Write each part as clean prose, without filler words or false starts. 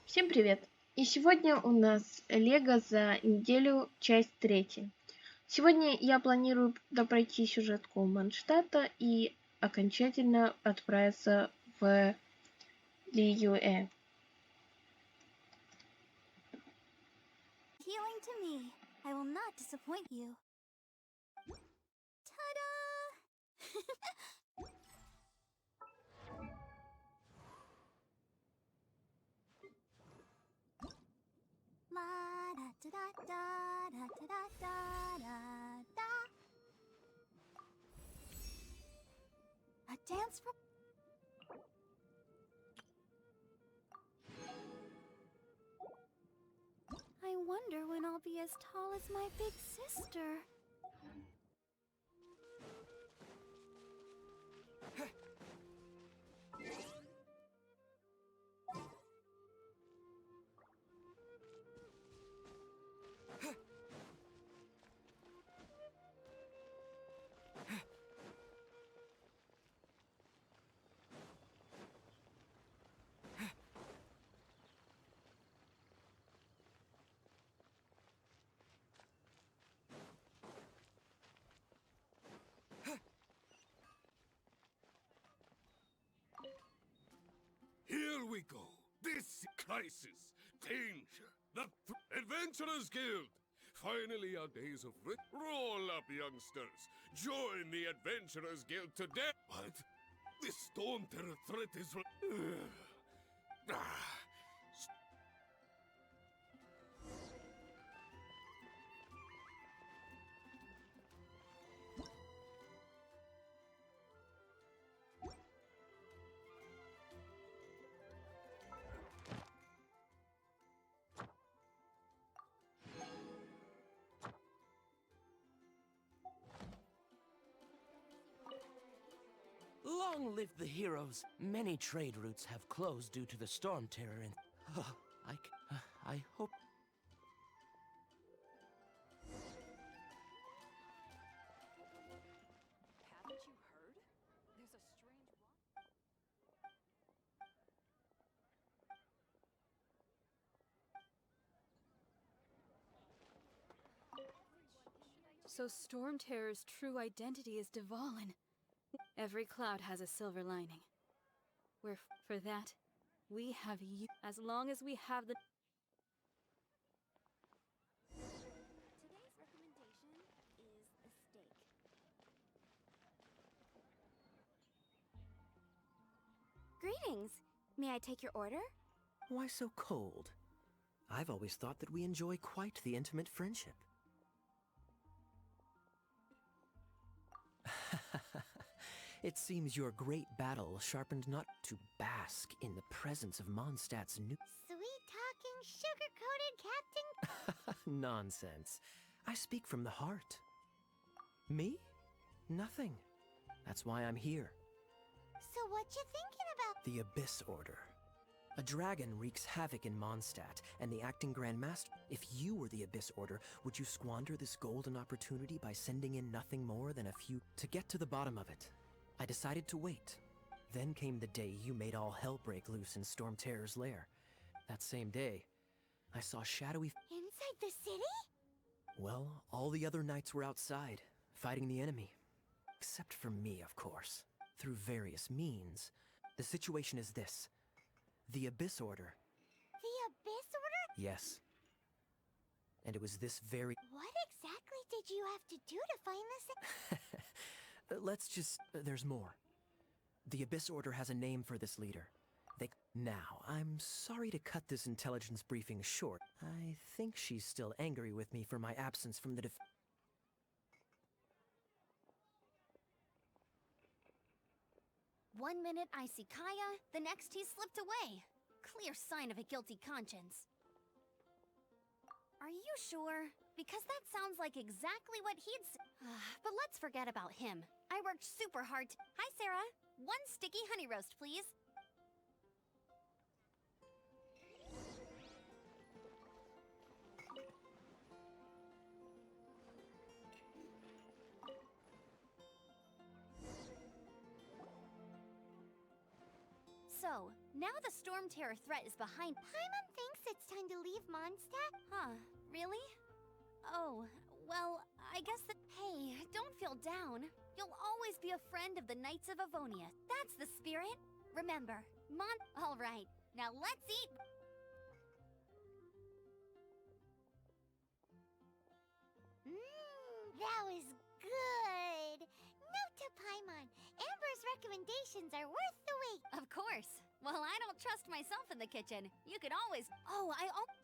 Всем привет! И сегодня у нас Лего за неделю, часть 3. Сегодня я планирую допройти сюжетку Манштата и окончательно отправиться в Лиюэ. Healing to me. I will not disappoint you. Ta-da! La da da da da da da da da da. A dance for. I wonder when I'll be as tall as my big sister. Here we go. This crisis, danger, the Adventurers Guild. Finally, our days of roll up, youngsters. Join the Adventurers Guild today. What? This storm terror threat is. Ah. Long live the heroes. Many trade routes have closed due to the storm terror and... I hope... Haven't you heard? There's a strange So Storm Terror's true identity is Dvalin. Every cloud has a silver lining. For that, we have you. As long as we have the... Today's recommendation is a steak. Greetings. May I take your order? Why so cold? I've always thought that we enjoy quite the intimate friendship. It seems your great battle sharpened not to bask in the presence of Mondstadt's new... Sweet-talking, sugar-coated Captain... Nonsense. I speak from the heart. Me? Nothing. That's why I'm here. So what you thinking about? The Abyss Order. A dragon wreaks havoc in Mondstadt, and the acting Grand Master... If you were the Abyss Order, would you squander this golden opportunity by sending in nothing more than a few... To get to the bottom of it, I decided to wait. Then came the day you made all hell break loose in Storm Terror's lair. That same day, I saw shadowy... Inside the city? Well, all the other knights were outside, fighting the enemy. Except for me, of course. Through various means. The situation is this. The Abyss Order. The Abyss Order? Yes. And it was this very... What exactly did you have to do to find this? Let's just... there's more. The Abyss Order has a name for this leader. Now, I'm sorry to cut this intelligence briefing short. I think she's still angry with me for my absence from the 1 minute I see Kaya, the next he slipped away. Clear sign of a guilty conscience. Are you sure? Because that sounds like exactly what he'd but let's forget about him. I worked super hard Hi, Sarah. 1 sticky honey roast, please. So, Now the Storm Terror threat is behind. Paimon thinks it's time to leave Mondstadt? Huh, really? Oh, well, I guess that. Hey, don't feel down. You'll always be a friend of the Knights of Avonia. That's the spirit. Remember, Alright, now let's eat. That was good. Note to Paimon, Amber's recommendations are worth the wait. Of course. Well, I don't trust myself in the kitchen. You can always. Oh,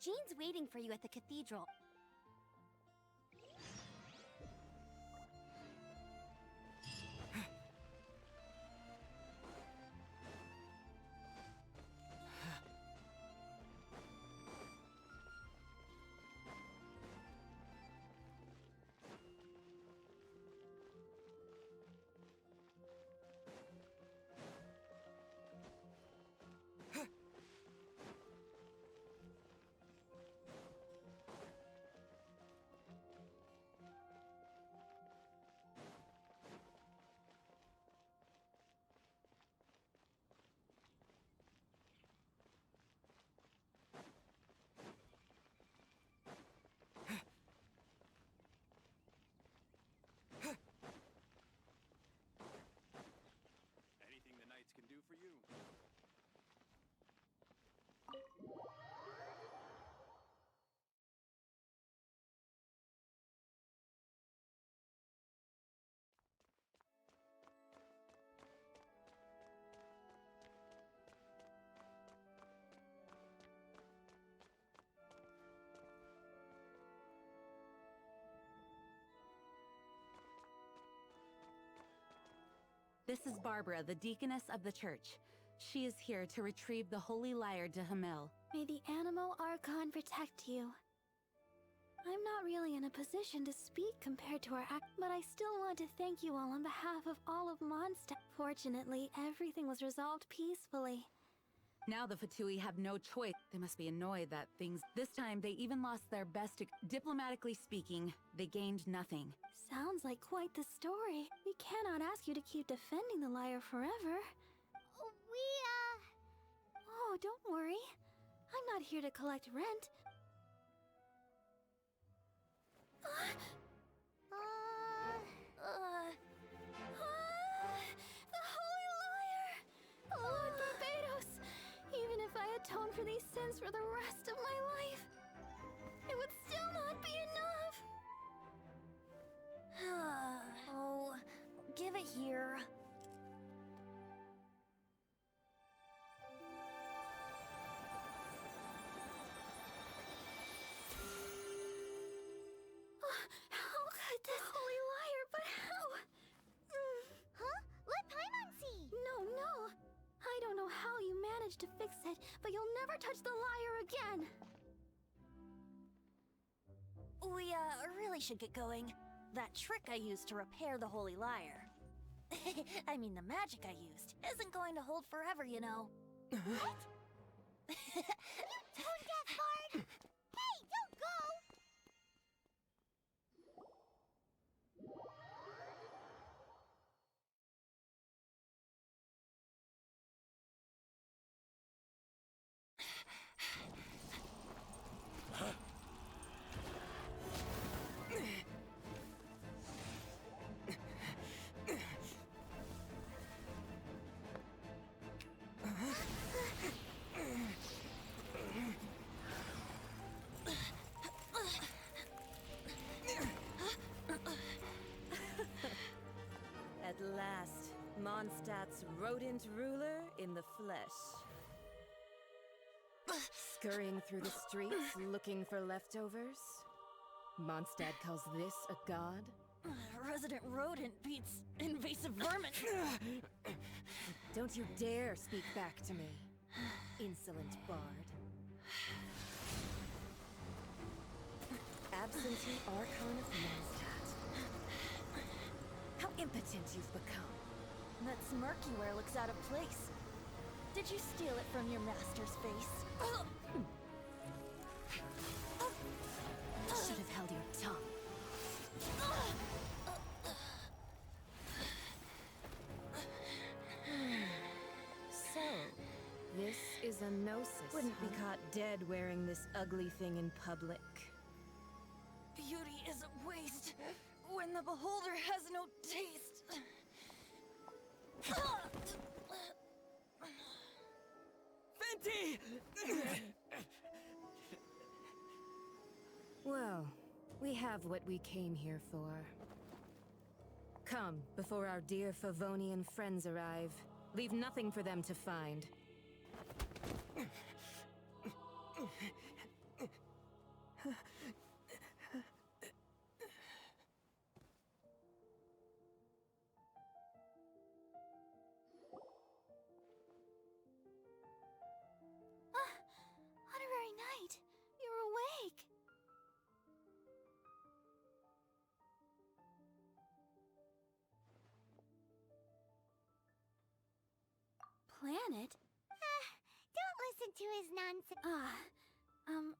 Jean's waiting for you at the cathedral. Anything the Knights can do for you. This is Barbara, the deaconess of the church. She is here to retrieve the holy lyre to Hamil. May the Animo Archon protect you. I'm not really in a position to speak compared to our act, but I still want to thank you all on behalf of all of Mondstadt. Fortunately, everything was resolved peacefully. Now the Fatui have no choice. They must be annoyed that things... This time, they even lost their best... Diplomatically speaking, they gained nothing. Sounds like quite the story. We cannot ask you to keep defending the lyre forever. Oh, don't worry. I'm not here to collect rent. The Holy Lyre! Lord Barbados! Even if I atone for these sins for the rest of my life, it would still not be enough! Oh, give it here. How could this Holy Lyre, but how? Huh? Let Paimon see! No. I don't know how you managed to fix it, but you'll never touch the lyre again! We, really should get going. That trick I used to repair the Holy Lyre. I mean, the magic I used isn't going to hold forever, you know. What? You tone-deaf bard! Hey, don't go! At last, Mondstadt's rodent ruler in the flesh. Scurrying through the streets looking for leftovers? Mondstadt calls this a god? Resident rodent beats invasive vermin. Don't you dare speak back to me, insolent bard. Absentee Archon of Mondstadt. How impotent you've become. That smirk you wear looks out of place. Did you steal it from your master's face? Should have held your tongue. So, this a gnosis. Wouldn't be caught dead wearing this ugly thing in public. Beauty is a waste when the beholder has no taste. Fenty! Well, we have what we came here for. Come, before our dear Favonian friends arrive. Leave nothing for them to find. Honorary Knight, you're awake. Planet? Don't listen to his nonsense.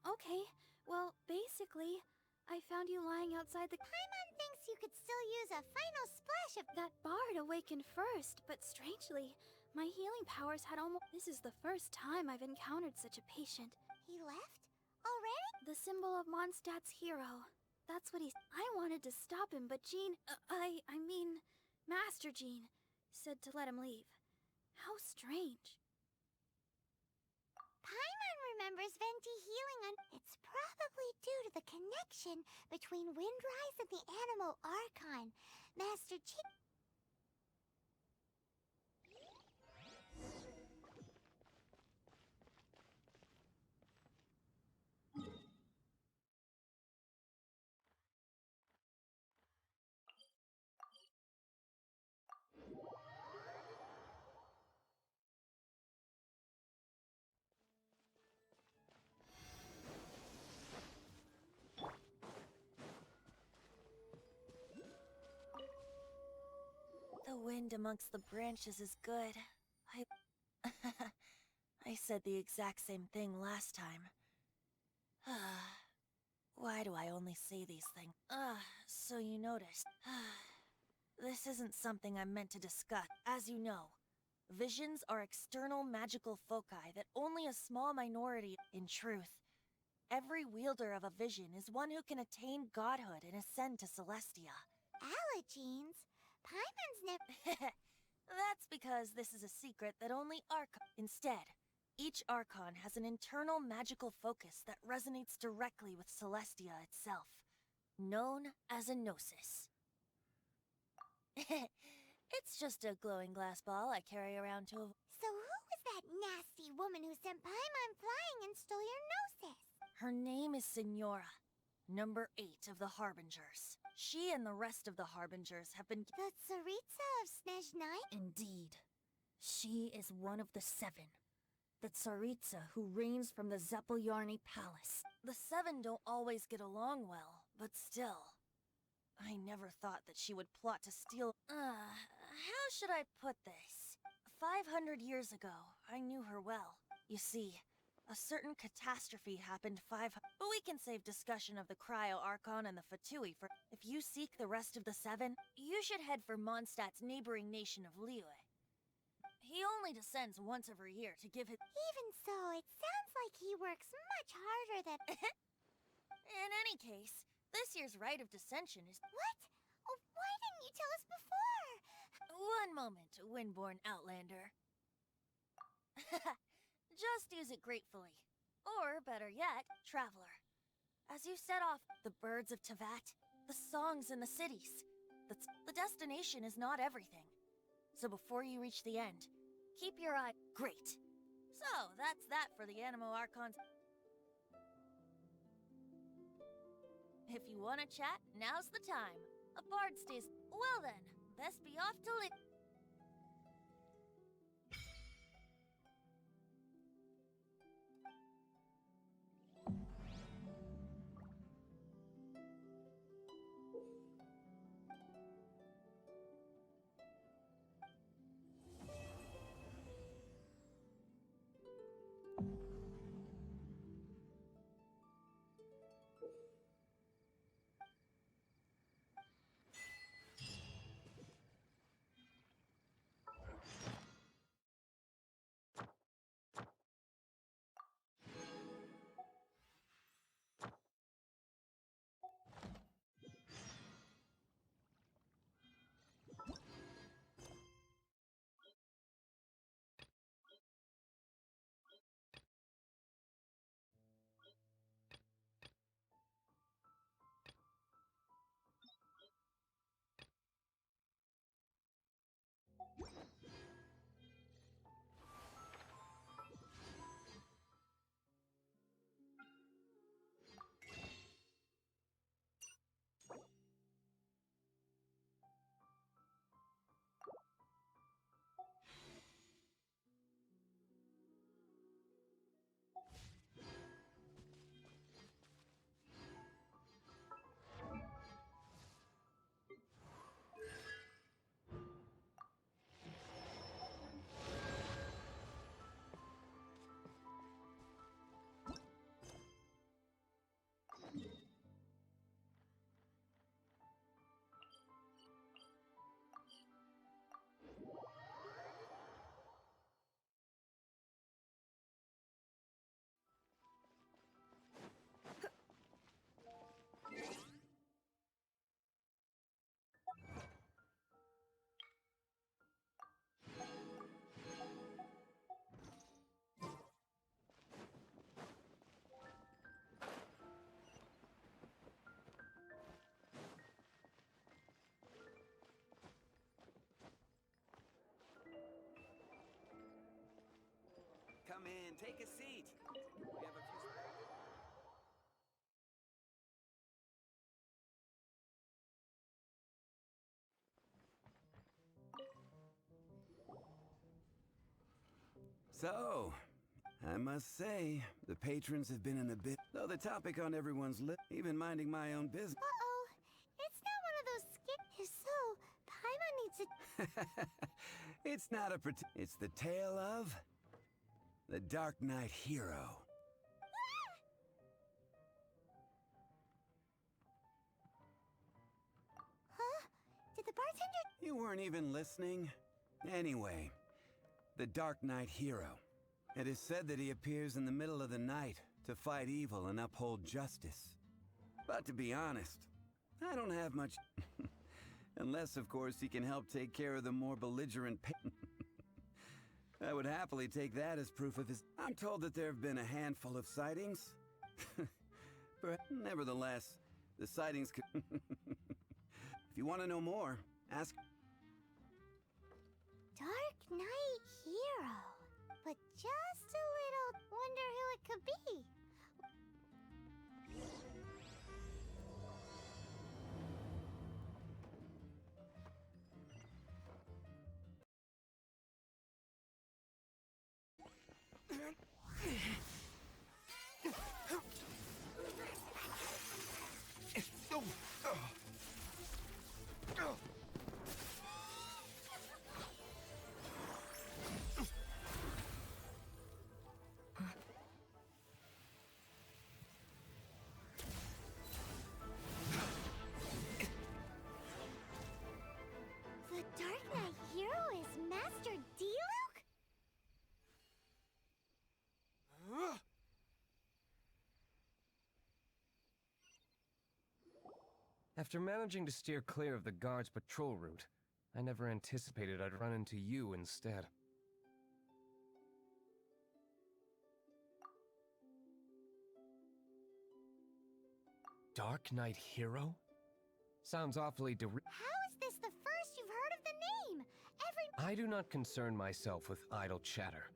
Okay. Well, basically, I found you lying outside the... Paimon thinks you could still use a final splash of... That bard awakened first, but strangely, my healing powers had almost... This is the first time I've encountered such a patient. He left? Already? The symbol of Mondstadt's hero. That's what I wanted to stop him, but Jean... I mean, Master Jean said to let him leave. How strange. Paimon remembers Venti healing on... It's probably due to the connection between Windrise and the Animal Archon. Master Jean... The wind amongst the branches is good. I said the exact same thing last time. Why do I only say these things? So you noticed. This isn't something I'm meant to discuss. As you know, visions are external magical foci that only a small minority... In truth, every wielder of a vision is one who can attain godhood and ascend to Celestia. Allergenes? Paimon's never... That's because this is a secret that only Instead, each Archon has an internal magical focus that resonates directly with Celestia itself, known as a Gnosis. It's just a glowing glass ball I carry around to... So who was that nasty woman who sent Paimon flying and stole your Gnosis? Her name is Signora, number 8 of the Harbingers. She and the rest of the Harbingers have been... The Tsaritsa of Snezhnaya? Indeed. She is one of the 7. The Tsaritsa who reigns from the Zeppeljorny Palace. The 7 don't always get along well, but still. I never thought that she would plot to steal... how should I put this? 500 years ago, I knew her well. You see, a certain catastrophe happened but we can save discussion of the Cryo Archon and the Fatui for... If you seek the rest of the 7, you should head for Mondstadt's neighboring nation of Liyue. He only descends once every year to give his... Even so, it sounds like he works much harder than... In any case, this year's rite of descension is... What? Oh, why didn't you tell us before? One moment, Windborn Outlander. Just use it gratefully. Or, better yet, Traveler. As you set off the birds of Tevat, the songs in the cities, the destination is not everything. So before you reach the end, keep your eye... Great! So, that's that for the Animo Archons. If you want to chat, now's the time. A bard stays... Well then, best be off to live. Come in, take a seat. We have a few... So, I must say, the patrons have been in a bit... Though the topic on everyone's lip, even minding my own business... Uh-oh. It's not one of those skip... So, Paimon needs to... It's not a it's the tale of... the Dark Knight Hero. Huh? Did the bartender... You weren't even listening? Anyway, the Dark Knight Hero. It is said that he appears in the middle of the night to fight evil and uphold justice. But to be honest, I don't have much... Unless, of course, he can help take care of the more belligerent... I would happily take that as proof of his... I'm told that there have been a handful of sightings. But nevertheless, the sightings could... If you want to know more, ask... Dark Knight Hero. But just a little... Wonder who it could be. The Dark Knight Hero is Master D-Luke? After managing to steer clear of the guard's patrol route, I never anticipated I'd run into you instead. Dark Knight Hero? Sounds awfully How is this the first you've heard of the name? I do not concern myself with idle chatter.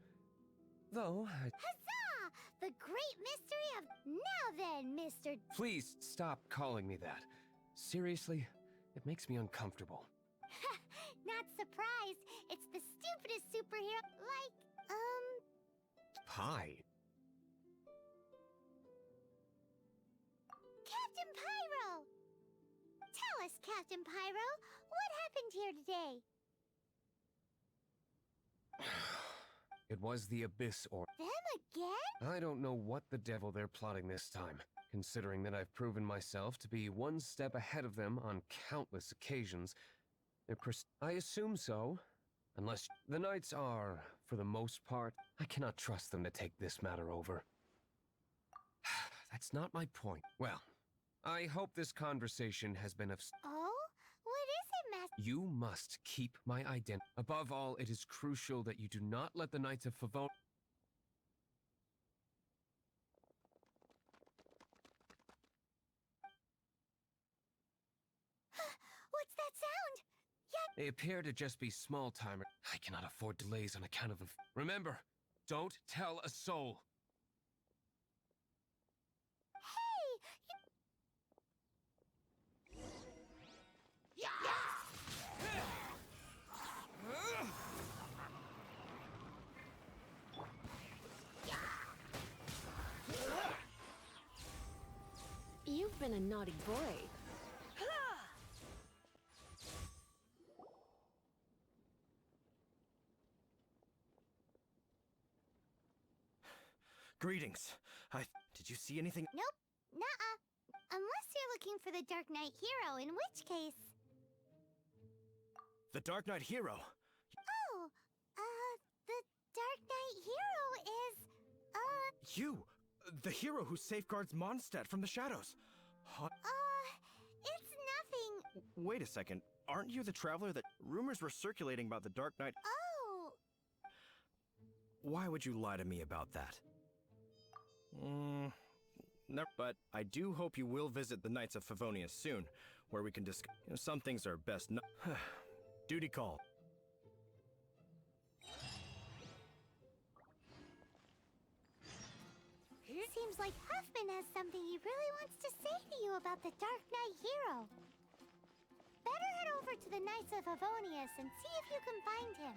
Though, Huzzah! The great mystery of... Now then, Mr... Please stop calling me that. Seriously, it makes me uncomfortable. Not surprised. It's the stupidest superhero... Pie? Captain Pyro! Tell us, Captain Pyro, what happened here today? It was the Abyss or... Them again? I don't know what the devil they're plotting this time, considering that I've proven myself to be one step ahead of them on countless occasions. I assume so. Unless the Knights are, for the most part, I cannot trust them to take this matter over. That's not my point. Well, I hope this conversation has been of... Oh? What is it, Master? You must keep my identity. Above all, it is crucial that you do not let the Knights of Favon... What's that sound? They appear to just be small-timers. I cannot afford delays on account of them. Remember, don't tell a soul. You've been a naughty boy. Greetings. Did you see anything? Nope. Nuh-uh. Unless you're looking for the Dark Knight Hero, in which case... The Dark Knight Hero? Oh, the Dark Knight Hero is, You! The hero who safeguards Mondstadt from the shadows. it's nothing. Wait a second. Aren't you the traveler that... Rumors were circulating about the Dark Knight... Oh! Why would you lie to me about that? No, but I do hope you will visit the Knights of Favonia soon, where we can discuss... some things are best not... Duty call. seems like Huffman has something he really wants to say to you about the Dark Knight hero. Better head over to the Knights of Favonius and see if you can find him.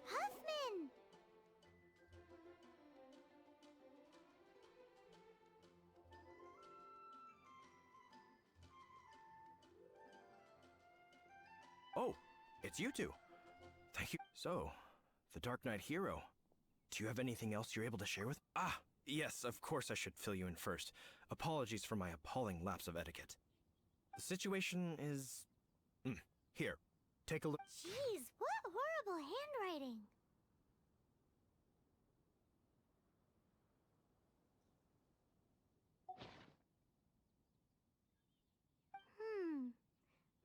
Huffman! Oh, it's you two. Thank you. So, the Dark Knight hero. Do you have anything else you're able to share with? Ah, yes, of course I should fill you in first. Apologies for my appalling lapse of etiquette. The situation is... Here, take a look. Jeez, what horrible handwriting.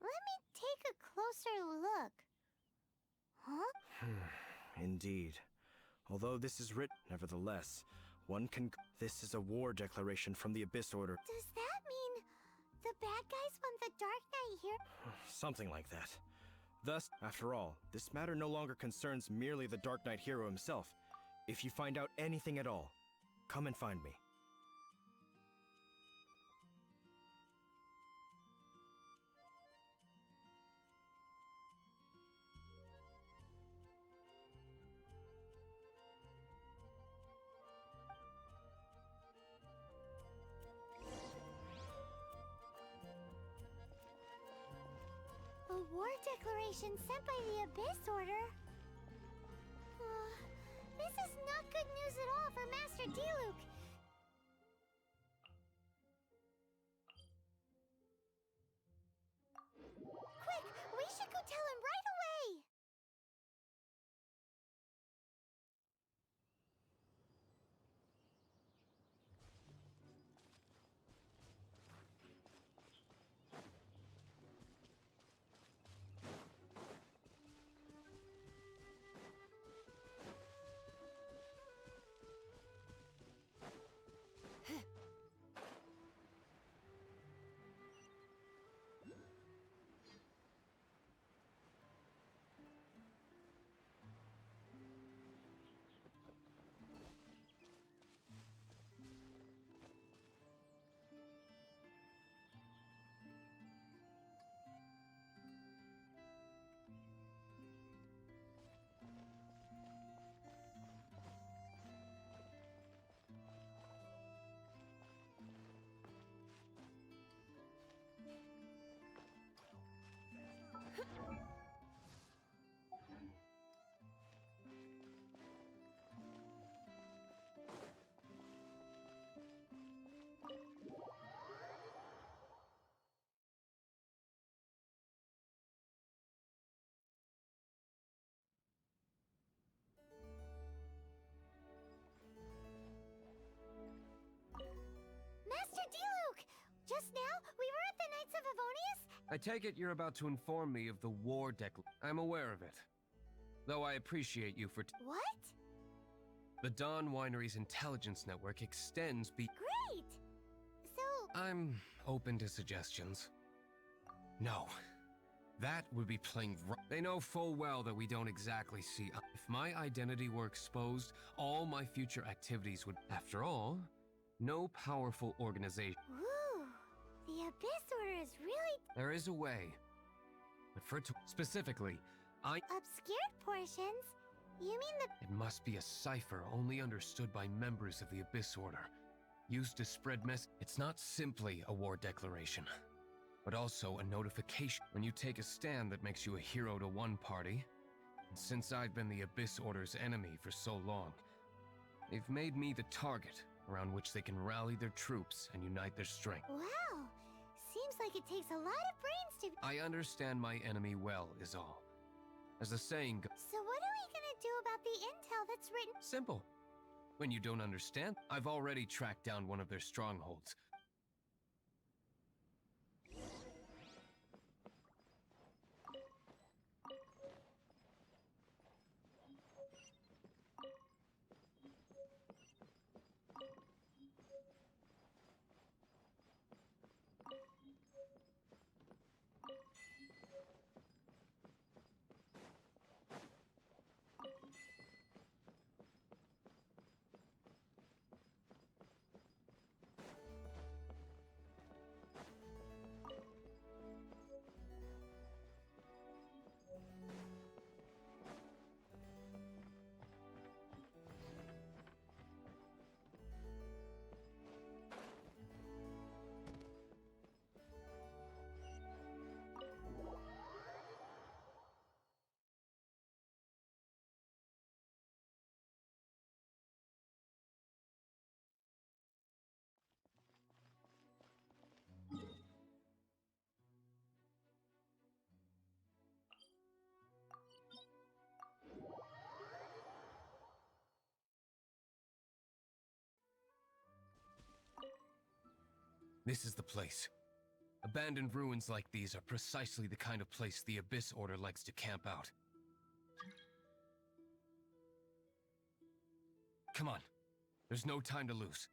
Let me take a closer look. Huh? Indeed. Although this is written, nevertheless, one can... This is a war declaration from the Abyss Order. Does that mean the bad guys want the Dark Knight here? Something like that. Thus, after all, this matter no longer concerns merely the Dark Knight hero himself. If you find out anything at all, come and find me. A war declaration sent by the Abyss Order? This is not good news at all for Master Diluc. Quick, we should go tell him right away! Master Diluc! Just now, we were at the Knights of Favonius. I take it you're about to inform me of the war declaration. I'm aware of it. Though I appreciate you for... What? The Dawn Winery's intelligence network extends Great! So... I'm open to suggestions. No. That would be playing They know full well that we don't exactly see... If my identity were exposed, all my future activities would... After all, no powerful organization... Ooh, the Abyss Order is really... There is a way. But for specifically, Obscured portions? You mean the... It must be a cipher only understood by members of the Abyss Order. Used to spread It's not simply a war declaration, but also a notification when you take a stand that makes you a hero to one party. And since I've been the Abyss Order's enemy for so long, they've made me the target around which they can rally their troops and unite their strength. Wow! Seems like it takes a lot of brains to... I understand my enemy well, is all. As the saying goes... So what are we gonna do about the intel that's written... Simple. When you don't understand, I've already tracked down one of their strongholds. This is the place. Abandoned ruins like these are precisely the kind of place the Abyss Order likes to camp out. Come on. There's no time to lose.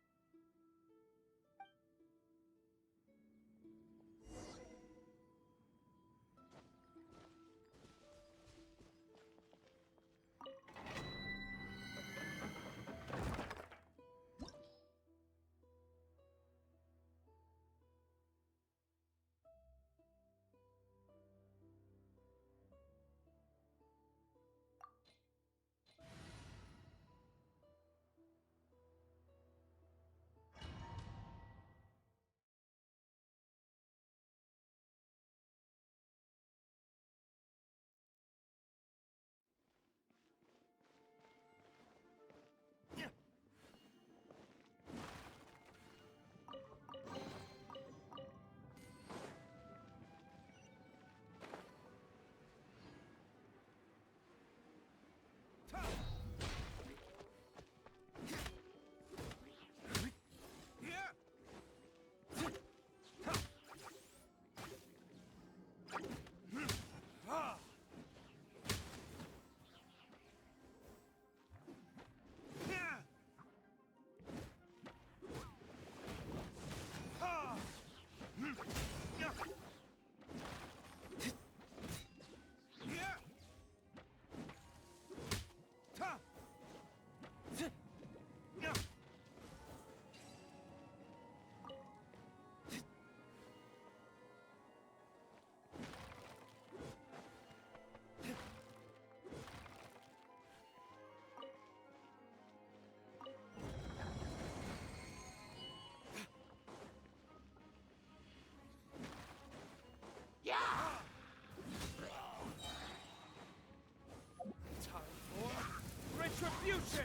Retribution!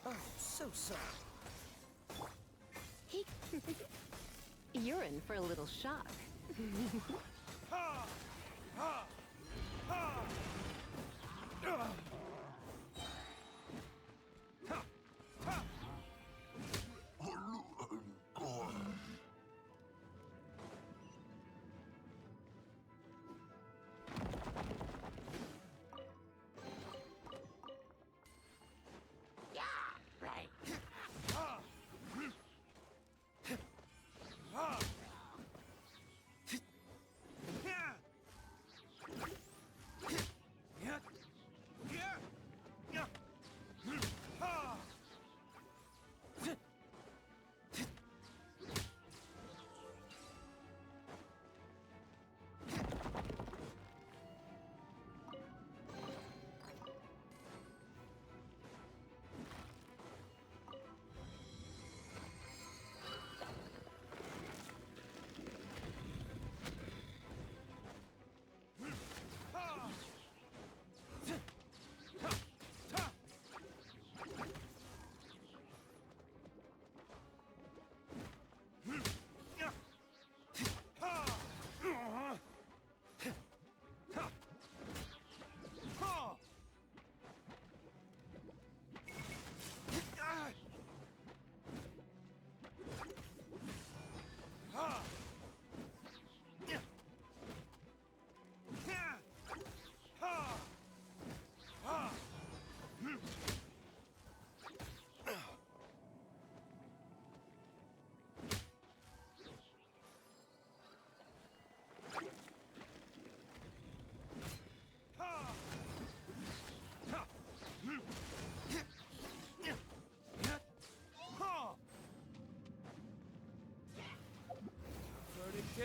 Oh, so sorry. You're in for a little shock. Ha! Ha! Ha! Ha! Ha!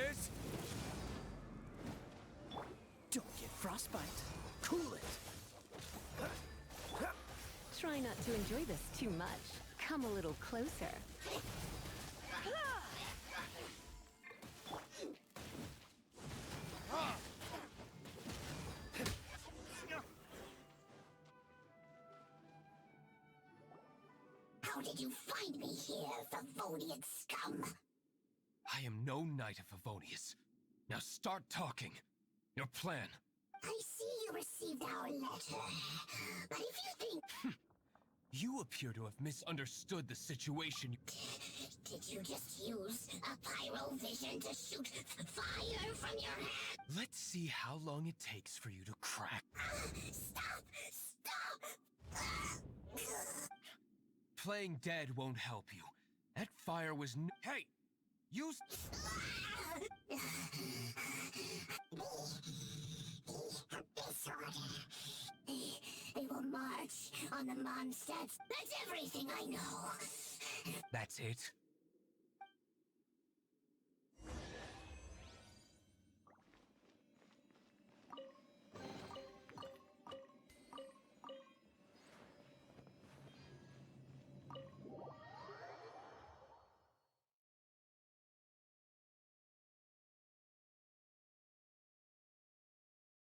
is? Don't get frostbite. Cool it. Try not to enjoy this too much. Come a little closer. How did you find me here, Favonian scum? I am no knight of Favonius. Now start talking. Your plan. I see you received our letter. But if you think... You appear to have misunderstood the situation. Did you just use a pyro vision to shoot fire from your hand? Let's see how long it takes for you to crack. Stop! Stop! Playing dead won't help you. That fire was Hey! Use... Disorder. They will march on the Mondstadt. That's everything I know. That's it?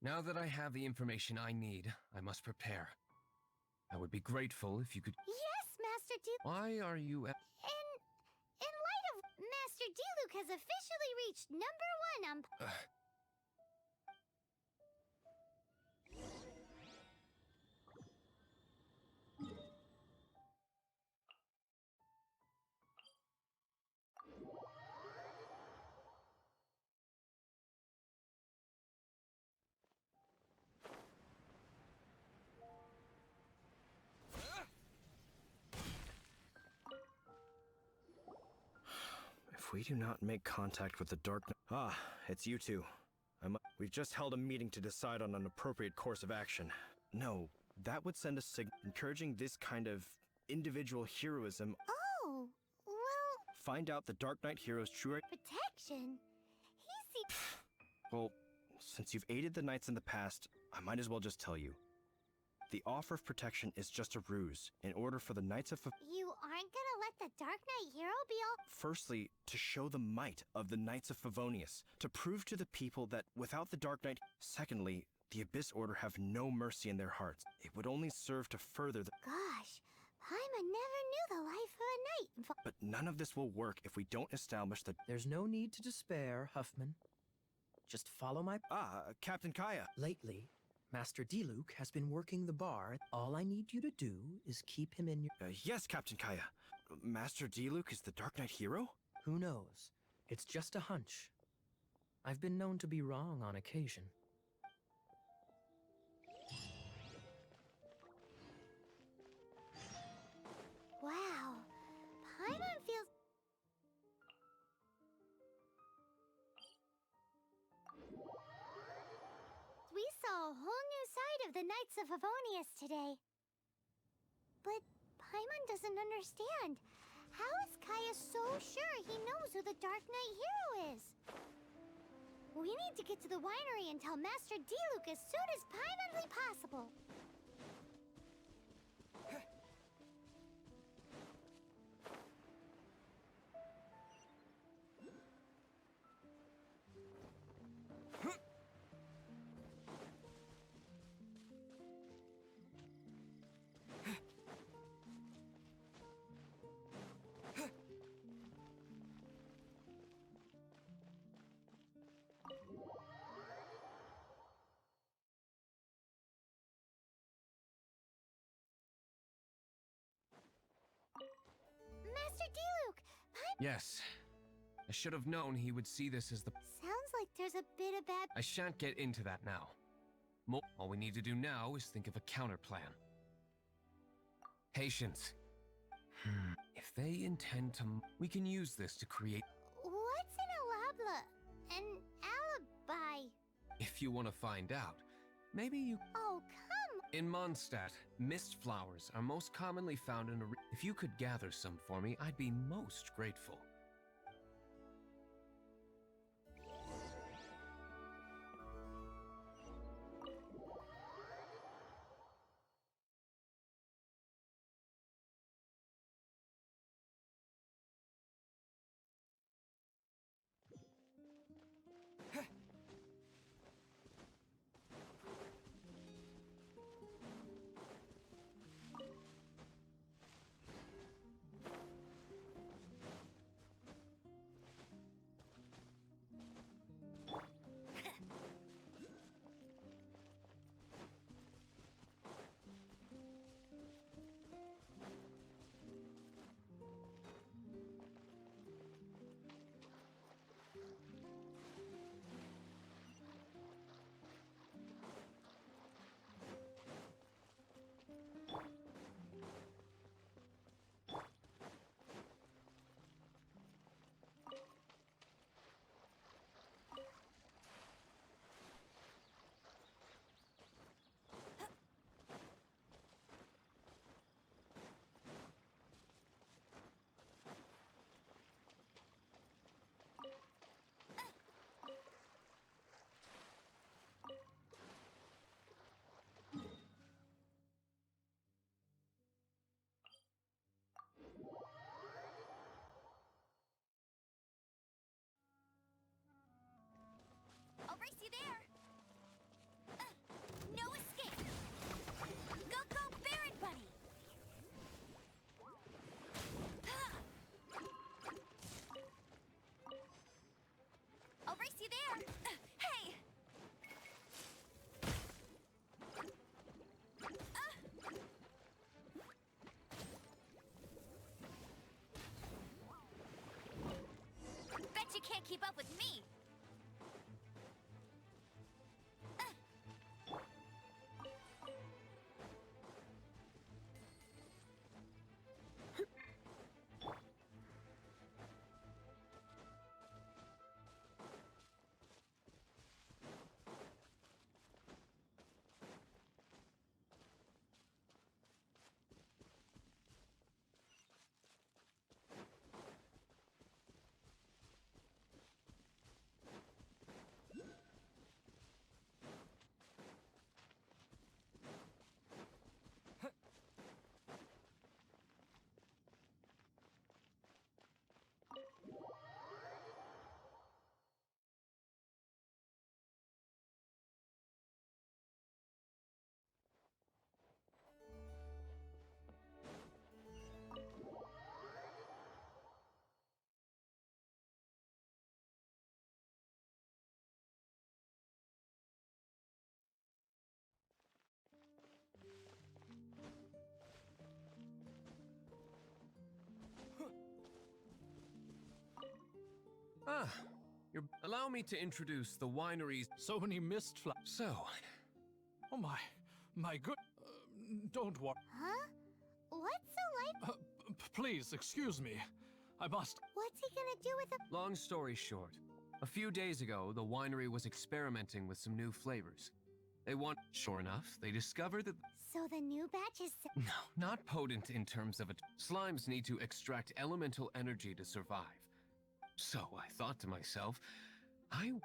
Now that I have the information I need, I must prepare. I would be grateful if you could... Yes, Master Diluc. Why are you... In light of Master Diluc has officially reached #1 on... If we do not make contact with the Dark... Ah, it's you two. We've just held a meeting to decide on an appropriate course of action. No, that would send a signal encouraging this kind of individual heroism. Oh, well... Find out the Dark Knight hero's true... Protection? He's Well, since you've aided the knights in the past, I might as well just tell you. The offer of protection is just a ruse, in order for the Knights of... You aren't gonna let the Dark Knight hero be all... Firstly, to show the might of the Knights of Favonius, to prove to the people that without the Dark Knight... Secondly, the Abyss Order have no mercy in their hearts. It would only serve to further the... Gosh, Paimon never knew the life of a knight. But none of this will work if we don't establish the... There's no need to despair, Huffman. Just follow my... Captain Kaya. Lately, Master Diluc has been working the bar. All I need you to do is keep him in your... Yes, Captain Kaya. Master Diluc is the Dark Knight hero? Who knows? It's just a hunch. I've been known to be wrong on occasion. Wow, Paimon feels... We saw a whole new side of the Knights of Favonius today. But Paimon doesn't understand. How is Kaya so sure he knows who the Dark Knight hero is? We need to get to the winery and tell Master Diluc as soon as Paimonly possible. Master Diluc! Yes. I should have known he would see this as the... Sounds like there's a bit of bad... I shan't get into that now. All we need to do now is think of a counter plan. Patience. If they intend to... We can use this to create... What's an alabla? An alibi? If you want to find out, maybe you... Oh, come... In Mondstadt, mist flowers are most commonly found in a... If you could gather some for me, I'd be most grateful. there! No escape! Go, go, Baron Bunny! I'll race you there! Hey! Bet you can't keep up with me! Ah, allow me to introduce the wineries. So many mist flags. So. Oh my good. Don't worry. Huh? What's so light? Please, excuse me. I must. What's he gonna do with the... Long story short, a few days ago, the winery was experimenting with some new flavors. They want. Sure enough, they discovered that. So the new batch is... No, not potent in terms of it. Slimes need to extract elemental energy to survive. So I thought to myself, Yikes!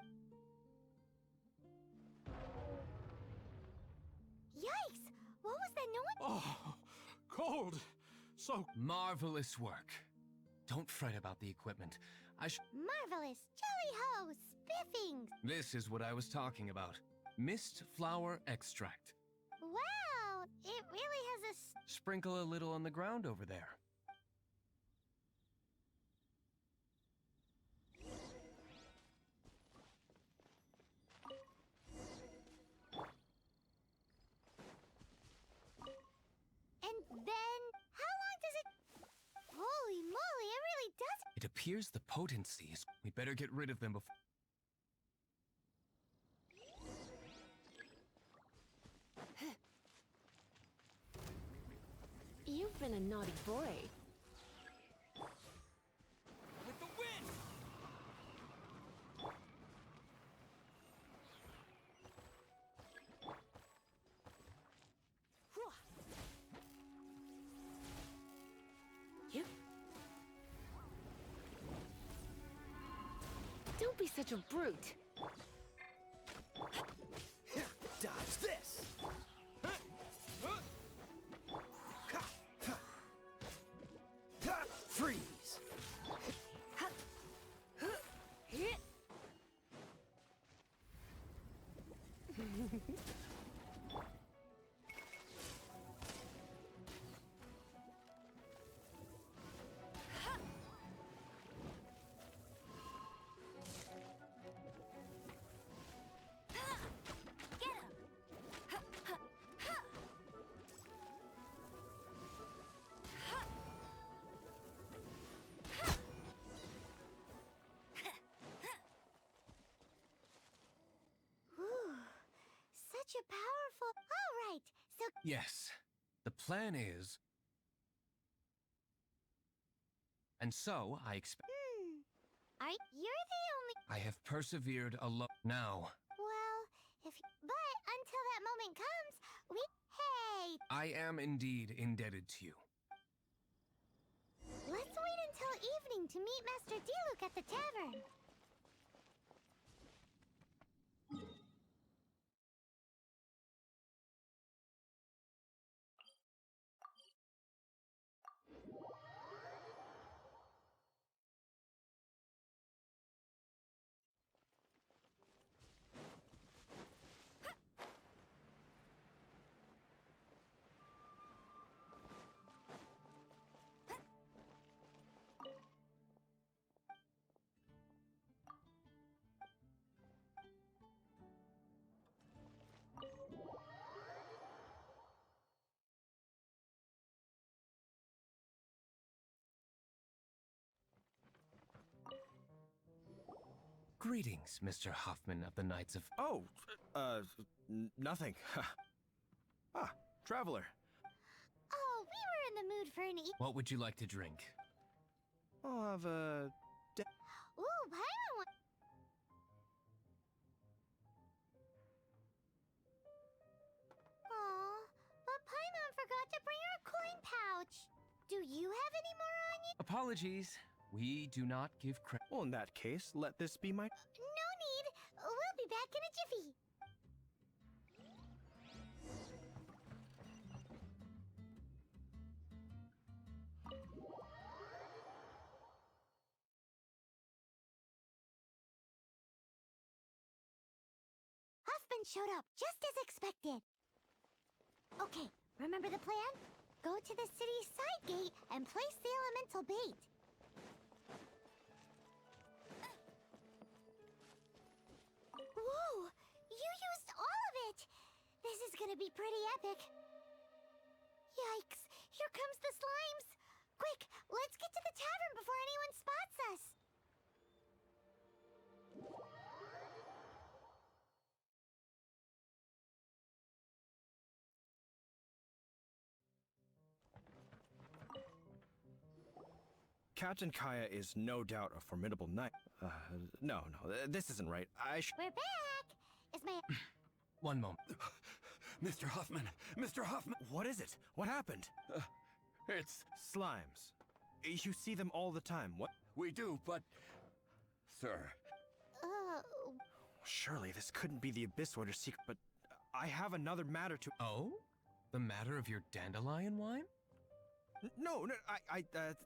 What was that noise? Oh, cold. So marvelous work. Don't fret about the equipment. Marvelous! Jolly-ho! Spiffings! This is what I was talking about. Mist flower extract. Wow! It really has a... Sprinkle a little on the ground over there. And then... How long does it... Holy moly, it really does... It appears the potency is... We better get rid of them before... You've been a naughty boy. With the wind! You? Don't be such a brute. Dodge this! Freeze! Such a powerful... All right, so... Yes. The plan is... And so, I expect... You're the only... I have persevered alone. Now, Well, if... But until that moment comes, we... Hey! I am indeed indebted to you. Let's wait until evening to meet Master Diluc at the tavern. Greetings, Mr. Hoffman of the Knights of... Oh, nothing. Ah, traveler. Oh, we were in the mood for an What would you like to drink? I'll have a... Ooh, Paimon. Aw, but Paimon forgot to bring her coin pouch. Do you have any more on you? Apologies. We do not give credit. Well, in that case, let this be my... No need. We'll be back in a jiffy. Huffman showed up, just as expected. Okay, remember the plan? Go to the city's side gate and place the elemental bait. Whoa! You used all of it! This is gonna be pretty epic. Yikes! Here comes the slimes! Quick, let's get to the tavern before anyone spots us! Captain Kaya is no doubt a formidable knight. No, this isn't right. We're back! Is my... One moment. Mr. Hoffman! Mr. Hoffman! What is it? What happened? It's... Slimes. You see them all the time. What? We do, but... Sir... Surely this couldn't be the Abyss Order's secret, but I have another matter to... Oh? The matter of your dandelion wine? No,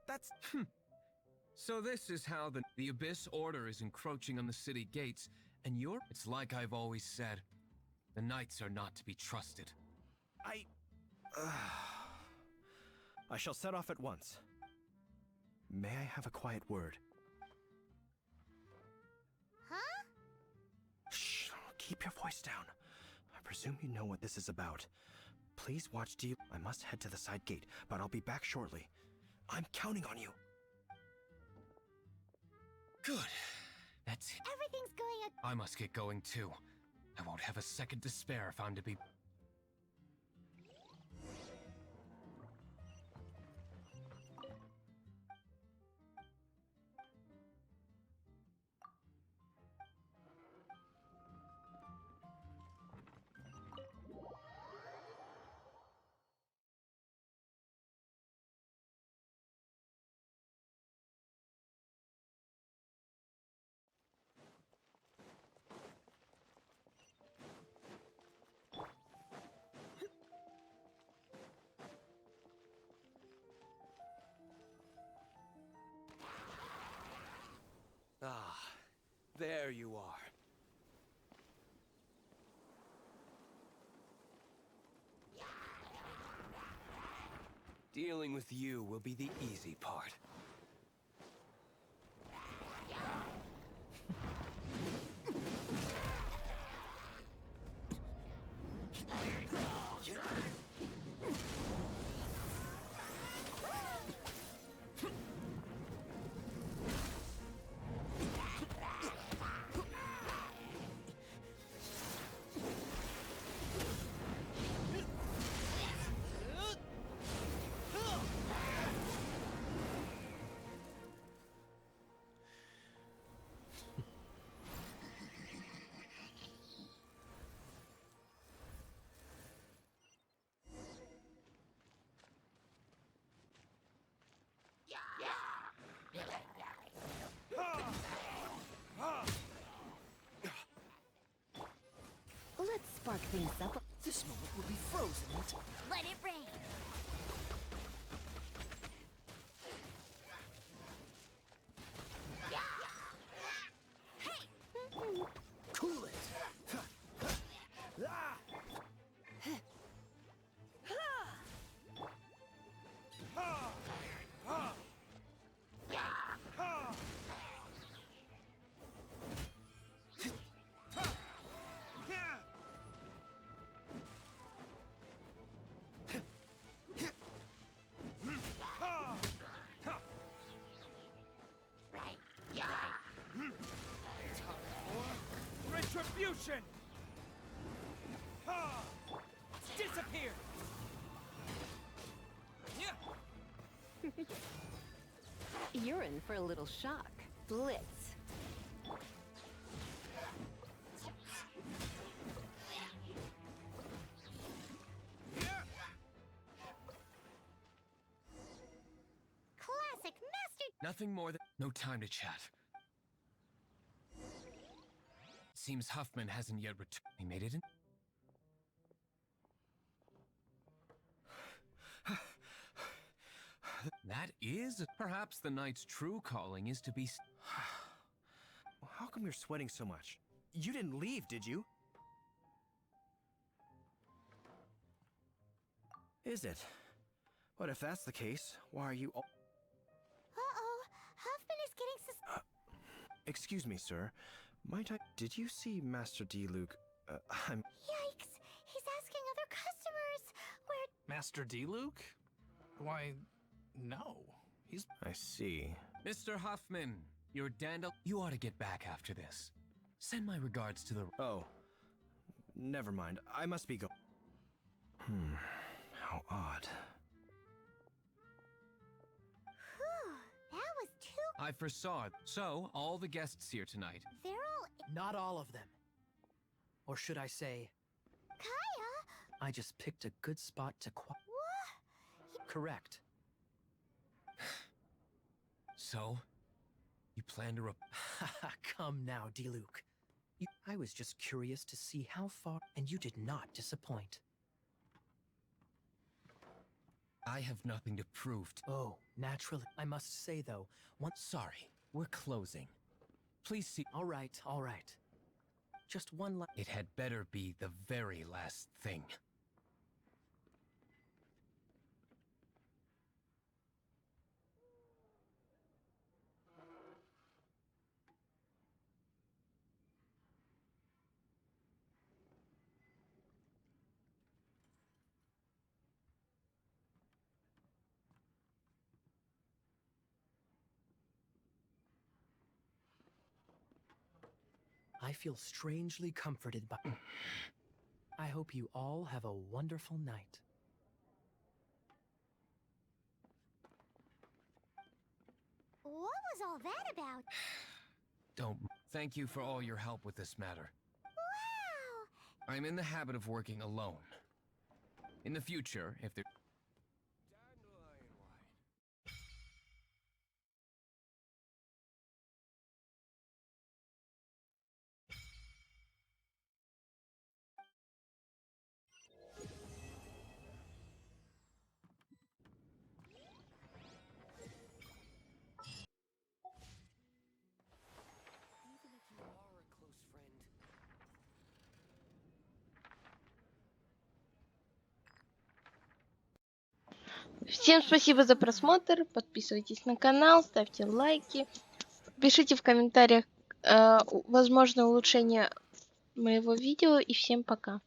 that's... So this is how the Abyss Order is encroaching on the city gates, and you're... It's like I've always said. The Knights are not to be trusted. I shall set off at once. May I have a quiet word? Huh? Shh, keep your voice down. I presume you know what this is about. Please watch to you. I must head to the side gate, but I'll be back shortly. I'm counting on you. Good. That's it. Everything's going... I must get going too. I won't have a second to spare if I'm to be... Ah, there you are. Dealing with you will be the easy part. Let's spark things up. This moment will be frozen until... Let it rain! Cool it! potion! Ha! Disappear! You're in for a little shock. Blitz. Classic master. Nothing more than... No time to chat. Seems Huffman hasn't yet returned. He made it in? That is... Perhaps the knight's true calling is to be... How come you're sweating so much? You didn't leave, did you? Is it? But if that's the case, why are you all... Uh-oh. Huffman is getting Excuse me, sir. Might I... Did you see Master D. Luke? I'm... Yikes! He's asking other customers where... Master D. Luke? Why, no. He's... I see. Mr. Huffman, your dandel... You ought to get back after this. Send my regards to the... Oh. Never mind. I must be going. How odd. Whew, that was too... I foresaw it. So, all the guests here tonight. They're all... Not all of them. Or should I say... Kaya? I just picked a good spot to What? Correct. So, you plan to Come now, D-Luke. I was just curious to see how far... And you did not disappoint. I have nothing to prove to... Oh, naturally. I must say, though, Sorry, we're closing. Please see... All right. Just one It had better be the very last thing. I feel strangely comforted by... I hope you all have a wonderful night. What was all that about? Don't... Thank you for all your help with this matter. Wow! I'm in the habit of working alone. In the future, if there... Всем спасибо за просмотр, подписывайтесь на канал, ставьте лайки, пишите в комментариях возможное улучшение моего видео и всем пока.